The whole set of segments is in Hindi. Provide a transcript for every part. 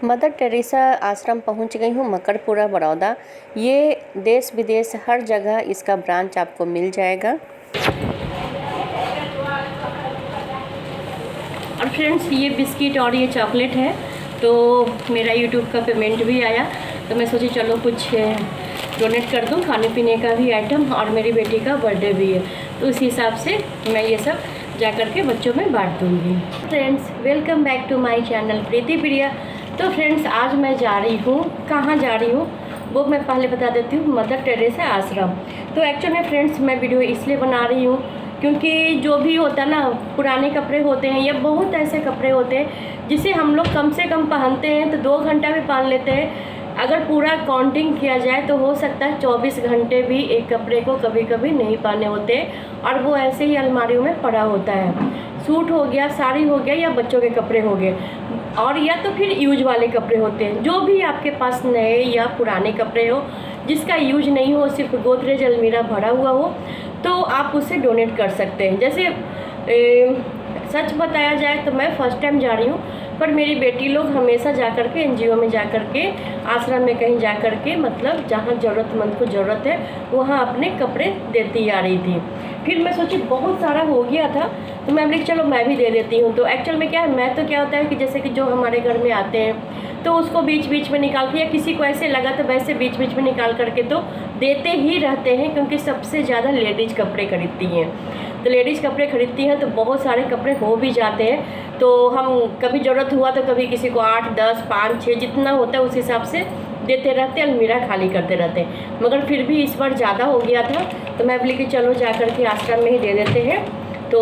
मदर टेरेसा आश्रम पहुंच गई हूँ मकरपुरा बड़ौदा। ये देश विदेश हर जगह इसका ब्रांच आपको मिल जाएगा। और फ्रेंड्स ये बिस्किट और ये चॉकलेट है, तो मेरा यूट्यूब का पेमेंट भी आया, तो मैं सोची चलो कुछ डोनेट कर दूँ, खाने पीने का भी आइटम, और मेरी बेटी का बर्थडे भी है, तो उस हिसाब से मैं ये सब जा कर के बच्चों में बांट दूँगी। Friends welcome back to my channel Preeti Priya. तो फ्रेंड्स आज मैं जा रही हूँ, कहाँ जा रही हूँ वो मैं पहले बता देती हूँ, मदर टेरेसा आश्रम। तो एक्चुअल में फ्रेंड्स मैं वीडियो इसलिए बना रही हूँ क्योंकि जो भी होता है ना, पुराने कपड़े होते हैं या बहुत ऐसे कपड़े होते हैं जिसे हम लोग कम से कम पहनते हैं तो 2 घंटा भी पहन लेते हैं। अगर पूरा काउंटिंग किया जाए तो हो सकता है 24 घंटे भी एक कपड़े को कभी कभी नहीं पहने होते, और वो ऐसे ही अलमारियों में पड़ा होता है। सूट हो गया, साड़ी हो गया, या बच्चों के कपड़े हो गए, और या तो फिर यूज वाले कपड़े होते हैं। जो भी आपके पास नए या पुराने कपड़े हो, जिसका यूज नहीं हो, सिर्फ गोदरेज अलमीरा भरा हुआ हो, तो आप उसे डोनेट कर सकते हैं। जैसे सच बताया जाए तो मैं फ़र्स्ट टाइम जा रही हूँ, पर मेरी बेटी लोग हमेशा जा कर के एनजीओ में जा कर के, आश्रम में कहीं जा कर के, मतलब जहाँ ज़रूरतमंद को ज़रूरत है वहाँ अपने कपड़े देती आ रही थी। फिर मैं सोची बहुत सारा हो गया था, तो मैं बोली चलो मैं भी दे देती हूँ। तो एक्चुअल में क्या है, मैं तो क्या होता है कि जैसे कि जो हमारे घर में आते हैं तो उसको बीच बीच में निकाल के, या किसी को ऐसे लगा तो वैसे बीच बीच में निकाल करके तो देते ही रहते हैं, क्योंकि सबसे ज़्यादा लेडीज़ कपड़े खरीदती हैं। तो लेडीज़ कपड़े खरीदती हैं तो बहुत सारे कपड़े हो भी जाते हैं, तो हम कभी ज़रूरत हुआ तो कभी किसी को 8, 10, 5, 6 जितना होता है उस हिसाब से देते रहते, अलमीरा खाली करते रहते हैं। मगर फिर भी इस बार ज़्यादा हो गया था, तो मैं बोली कि चलो जा कर के आश्रम में ही दे देते हैं। तो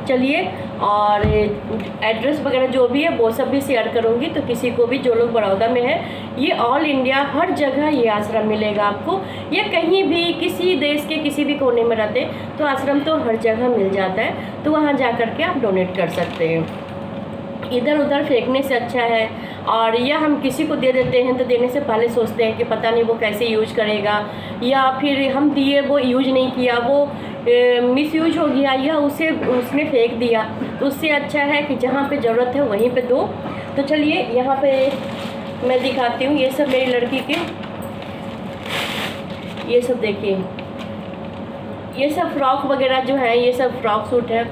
चलिए, और एड्रेस वगैरह जो भी है वो सब भी शेयर करूंगी, तो किसी को भी जो लोग बड़ौदा में है, ये ऑल इंडिया हर जगह ये आश्रम मिलेगा आपको, या कहीं भी किसी देश के किसी भी कोने में रहते तो आश्रम तो हर जगह मिल जाता है, तो वहाँ जा कर के आप डोनेट कर सकते हैं। इधर उधर फेंकने से अच्छा है, और या हम किसी को दे देते हैं तो देने से पहले सोचते हैं कि पता नहीं वो कैसे यूज करेगा, या फिर हम दिए वो यूज नहीं किया, वो मिस यूज हो गया, या उसने फेंक दिया, तो उससे अच्छा है कि जहाँ पे ज़रूरत है वहीं पे दो। तो चलिए यहाँ पे मैं दिखाती हूँ, ये सब मेरी लड़की के, ये सब देखिए, ये सब फ्रॉक वगैरह जो है, ये सब फ्रॉक सूट है,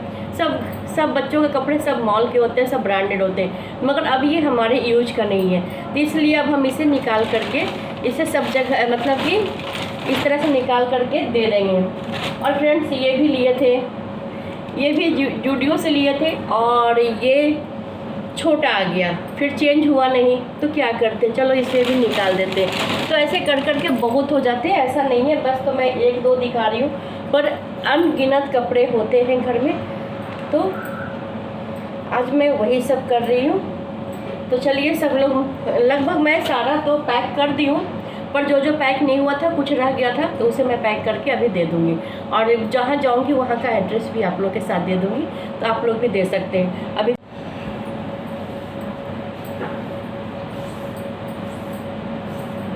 सब बच्चों के कपड़े सब मॉल के होते हैं, सब ब्रांडेड होते हैं, मगर अब ये हमारे यूज का नहीं है, तो इसलिए अब हम इसे निकाल करके, इसे सब जगह मतलब कि इस तरह से निकाल करके दे देंगे। और फ्रेंड्स ये भी लिए थे, ये भी जूडियो से लिए थे, और ये छोटा आ गया, फिर चेंज हुआ नहीं, तो क्या करते, चलो इसे भी निकाल देते। तो ऐसे कर कर के बहुत हो जाते हैं, ऐसा नहीं है बस, तो मैं 1-2 दिखा रही हूँ, पर अनगिनत कपड़े होते हैं घर में, तो आज मैं वही सब कर रही हूँ। तो चलिए, सब लोग लगभग मैं सारा तो पैक कर दी हूँ, पर जो जो पैक नहीं हुआ था, कुछ रह गया था, तो उसे मैं पैक करके अभी दे दूँगी, और जहाँ जाऊँगी वहाँ का एड्रेस भी आप लोग के साथ दे दूँगी, तो आप लोग भी दे सकते हैं। अभी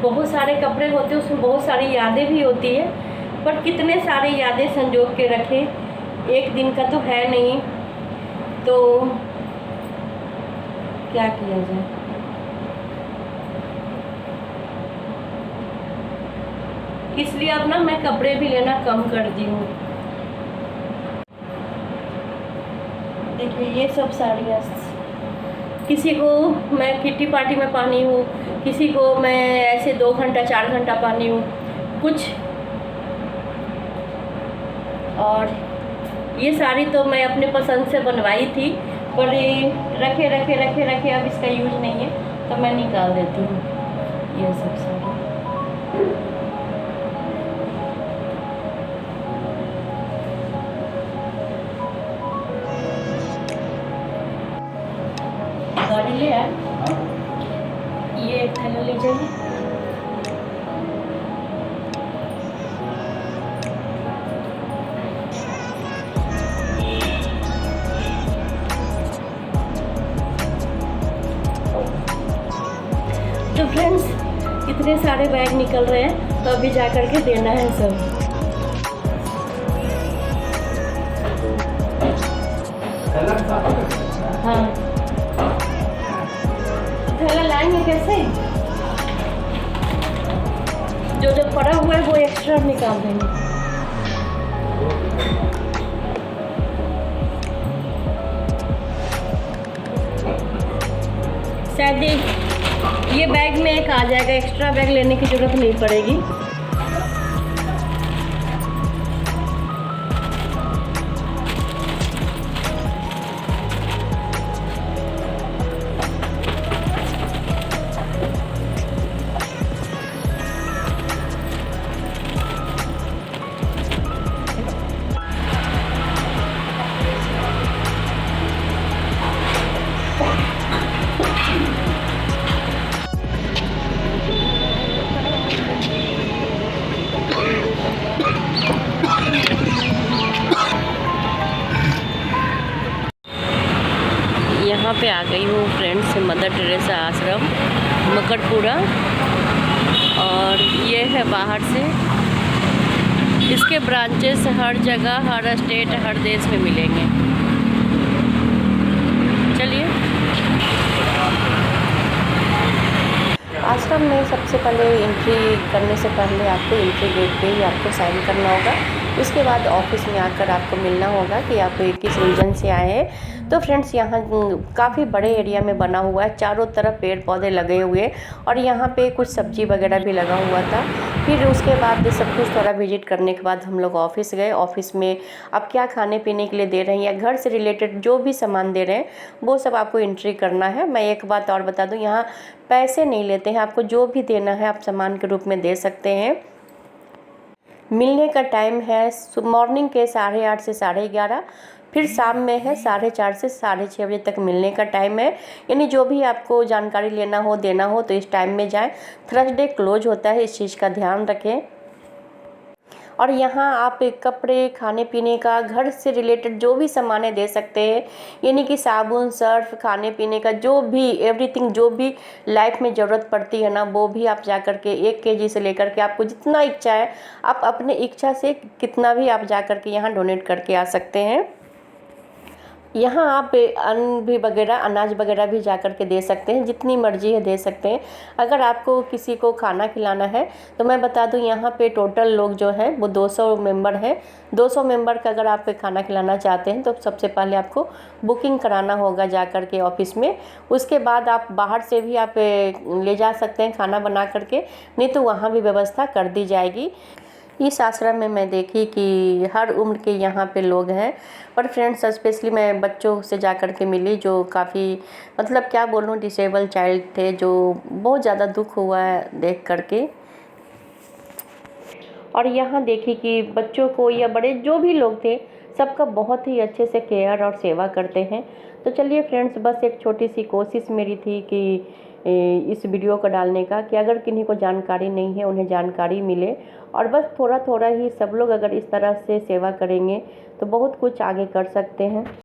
बहुत सारे कपड़े होते हैं, उसमें बहुत सारी यादें भी होती है, पर कितने सारे यादें संजो के रखें, एक दिन का तो है नहीं, तो क्या किया जाए। इसलिए अब ना मैं कपड़े भी लेना कम कर दी हूँ। देखिए ये सब साड़ियाँ किसी को मैं किट्टी पार्टी में पहनी हूँ, किसी को मैं ऐसे 2 घंटा 4 घंटा पहनी हूँ कुछ। और ये साड़ी तो मैं अपने पसंद से बनवाई थी, पर रखे रखे रखे रखे अब इसका यूज नहीं है, तो मैं निकाल देती हूँ ये सब साड़ी। गाड़ी ले आए, ये एक थैला ले जाइए। तो फ्रेंड्स इतने सारे बैग निकल रहे हैं, तो अभी जा कर के देना है सब। हाँ वाला लाएंगे कैसे? जो जो पड़ा हुआ है वो एक्स्ट्रा निकाल देंगे। शायद ये बैग में एक आ जाएगा, एक्स्ट्रा बैग लेने की ज़रूरत नहीं पड़ेगी। यहाँ पे आ गई हूँ फ्रेंड्स, मदर टेरेसा आश्रम मकड़पुरा, और ये है बाहर से। इसके ब्रांचेस हर जगह, हर स्टेट, हर देश में मिलेंगे। चलिए, आश्रम में सबसे पहले एंट्री करने से पहले आपको एंट्री गेट पे ही आपको साइन करना होगा। उसके बाद ऑफिस में आकर आपको मिलना होगा कि आप किस रीजन से आए हैं। तो फ्रेंड्स, यहाँ काफ़ी बड़े एरिया में बना हुआ है, चारों तरफ पेड़ पौधे लगे हुए, और यहाँ पे कुछ सब्जी वगैरह भी लगा हुआ था। फिर उसके बाद सब कुछ थोड़ा विजिट करने के बाद हम लोग ऑफिस गए। ऑफिस में आप क्या खाने पीने के लिए दे रहे हैं या घर से रिलेटेड जो भी सामान दे रहे हैं वो सब आपको एंट्री करना है। मैं एक बात और बता दूँ, यहाँ पैसे नहीं लेते हैं, आपको जो भी देना है आप सामान के रूप में दे सकते हैं। मिलने का टाइम है मॉर्निंग के 8:30 से 11:30, फिर शाम में है 4:30 से 6:30 बजे तक मिलने का टाइम है। यानी जो भी आपको जानकारी लेना हो, देना हो तो इस टाइम में जाएं। थर्सडे क्लोज होता है, इस चीज़ का ध्यान रखें। और यहाँ आप कपड़े, खाने पीने का, घर से रिलेटेड जो भी सामानें दे सकते हैं, यानी कि साबुन, सर्फ, खाने पीने का जो भी एवरीथिंग, जो भी लाइफ में ज़रूरत पड़ती है ना, वो भी आप जा कर के 1 kg से लेकर के आपको जितना इच्छा है, आप अपने इच्छा से कितना भी आप जा कर के यहाँ डोनेट करके आ सकते हैं। यहाँ आप अन्न भी वगैरह, अनाज वगैरह भी जा कर के दे सकते हैं, जितनी मर्जी है दे सकते हैं। अगर आपको किसी को खाना खिलाना है तो मैं बता दूं, यहाँ पे टोटल लोग जो है वो 200 मेंबर हैं। 200 मेंबर का अगर आप खाना खिलाना चाहते हैं तो सबसे पहले आपको बुकिंग कराना होगा जा कर के ऑफिस में। उसके बाद आप बाहर से भी आप ले जा सकते हैं खाना बना करके, नहीं तो वहाँ भी व्यवस्था कर दी जाएगी। इस आश्रम में मैं देखी कि हर उम्र के यहाँ पे लोग हैं, पर फ्रेंड्स स्पेशली मैं बच्चों से जा कर के मिली जो काफ़ी, मतलब क्या बोलूँ, डिसेबल चाइल्ड थे, जो बहुत ज़्यादा दुख हुआ है देख कर के। और यहाँ देखी कि बच्चों को या बड़े जो भी लोग थे सबका बहुत ही अच्छे से केयर और सेवा करते हैं। तो चलिए फ्रेंड्स, बस एक छोटी सी कोशिश मेरी थी कि इस वीडियो को डालने का, कि अगर किन्हीं को जानकारी नहीं है उन्हें जानकारी मिले, और बस थोड़ा थोड़ा ही सब लोग अगर इस तरह से सेवा करेंगे तो बहुत कुछ आगे कर सकते हैं।